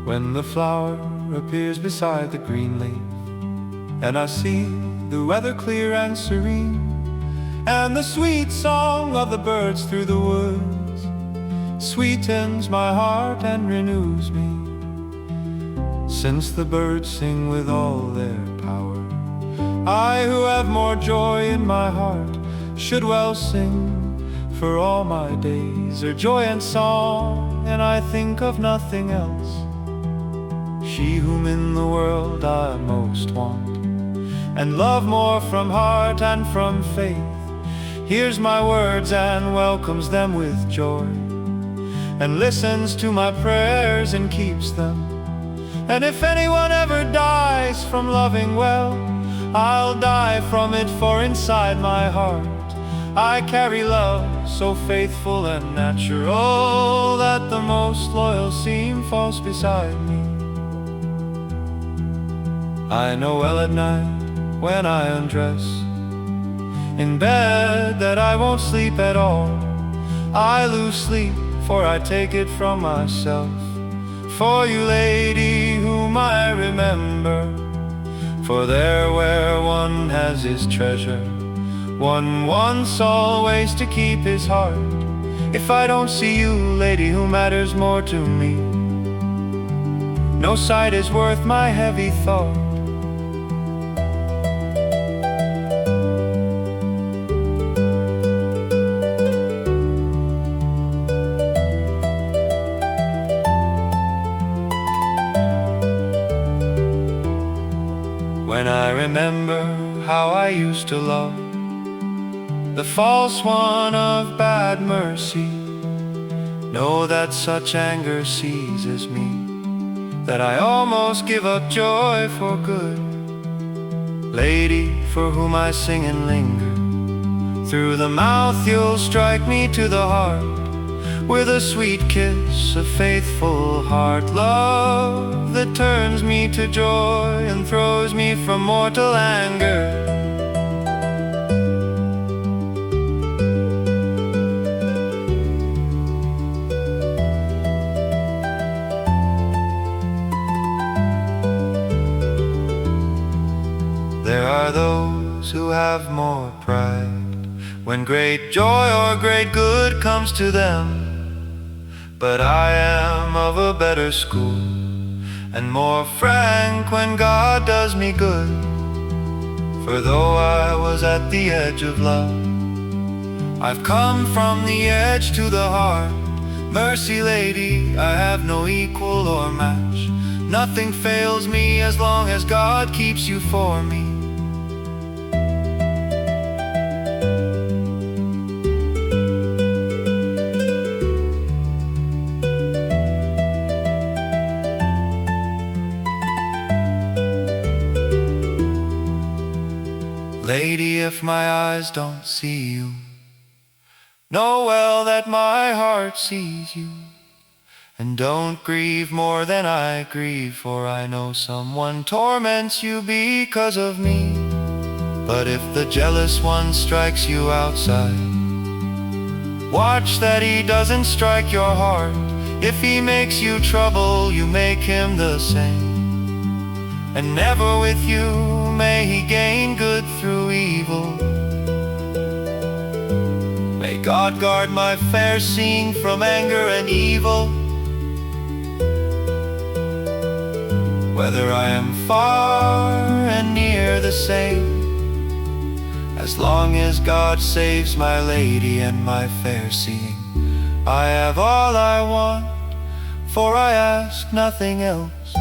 when the flower appears beside the green leaf, and I see the weather clear and serene, and the sweet song of the birds through the woods sweetens my heart and renews me. Since the birds sing with all their power, I who have more joy in my heart should well sing, for all my days are joy and song, and I think of nothing else. She whom in the world I most want, and love more from heart and from faith, hears my words and welcomes them with joy, and listens to my prayers and keeps them. And if anyone ever dies from loving well, I'll die from it, for inside my heart I carry love so faithful and natural that the most loyal seem false beside me. I know well at night when I undress in bed that I won't sleep at all. I lose sleep, for I take it from myself, for you, lady, whom I remember. For there where one has his treasure, one wants always to keep his heart. If I don't see you, lady, who matters more to me, no sight is worth my heavy thought. When I remember how I used to love the false one of bad mercy, know that such anger seizes me, that I almost give up joy for good. Lady, for whom I sing and linger, through the mouth you'll strike me to the heart, with a sweet kiss, a faithful heart, love that turns me to joy and throws me from mortal anger. There are those who have more pride when great joy or great good comes to them, but I am of a better school, and more frank when God does me good. For though I was at the edge of love, I've come from the edge to the heart. Mercy, lady, I have no equal or match. Nothing fails me as long as God keeps you for me. Lady, if my eyes don't see you, know well that my heart sees you. And don't grieve more than I grieve, for I know someone torments you because of me. But if the jealous one strikes you outside, watch that he doesn't strike your heart. If he makes you trouble, you make him the same, and never with you may he gain good through evil. May God guard my fair seeing from anger and evil. Whether I am far and near the same, as long as God saves my lady and my fair seeing, I have all I want, for I ask nothing else.